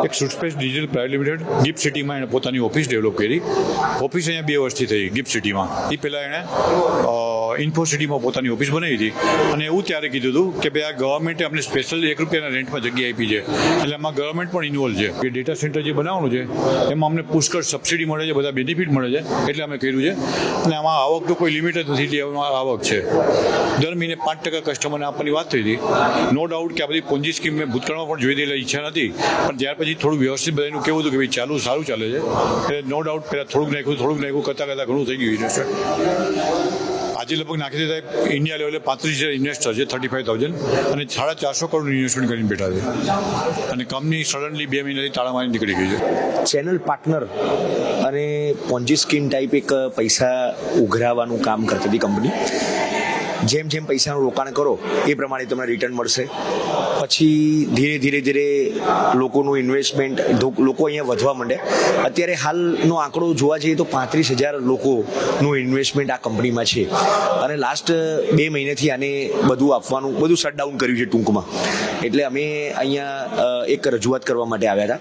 એક સુટસ્પેસ digital private limited gift સિટીમાં એણે પોતાની ઓફિસ ડેવલપ કરી. ઓફિસ અહીંયા 2 વર્ષથી થઈ ગિફ્ટ સિટીમાં. એ પહેલાં એણે ઇન્ફો સિટીમાં પોતાની ઓફિસ બનાવી હતી અને એવું ત્યારે કીધું હતું કે ભાઈ આ ગવર્મેન્ટે અમને સ્પેશિયલ ₹1 રેન્ટમાં જગ્યા આપી છે, એટલે આમાં ગવર્મેન્ટ પણ ઇન્વોલ્વ છે. કે ડેટા સેન્ટર જે બનાવવાનું છે એમાં અમને પુષ્કળ સબસિડી મળે છે, બધા બેનિફિટ મળે છે, એટલે અમે કર્યું છે. અને આમાં આવકનો કોઈ લિમિટ જ નથી, એટલે એમાં આવક છે. દર મહિને 5% કસ્ટમરને આપવાની વાત થઈ હતી. નો ડાઉટ કે આ બધી પોન્જી સ્કીમ મેં ભૂતકાળમાં પણ જોઈ દેલા ઈચ્છા નથી, પણ ત્યાર પછી થોડું વ્યવસ્થિત બધાનું કેવું હતું કે ભાઈ સારું ચાલે છે, એટલે નો ડાઉટ પહેલાં થોડુંક નાખ્યું કરતાં ઘણું થઈ ગયું ઇન્વેસ્ટર. આજે લગભગ નાખી દીધા ઇન્ડિયા લેવલે 35,000 ઇન્વેસ્ટર છે, 35,000, અને 450 કરોડ ઇન્વેસ્ટમેન્ટ કરીને બેઠા છે. અને કંપની સડનલી 2 મહિનાથી તાળા મારી નીકળી ગઈ છે. ચેનલ પાર્ટનર અને પોન્જી સ્કીમ ટાઈપ એક પૈસા ઉઘરાવવાનું કામ કરતી હતી કંપની. જેમ જેમ પૈસાનું રોકાણ કરો એ પ્રમાણે તમને રિટર્ન મળશે. પછી ધીરે લોકોનું ઇન્વેસ્ટમેન્ટ, લોકો અહીંયા વધવા માંડે. અત્યારે હાલનો આંકડો જોવા જઈએ તો 35,000 લોકોનું ઇન્વેસ્ટમેન્ટ આ કંપનીમાં છે. અને લાસ્ટ 2 મહિનેથી આને બધું શટડાઉન કર્યું છે ટૂંકમાં. એટલે અમે અહીંયા એક રજૂઆત કરવા માટે આવ્યા હતા.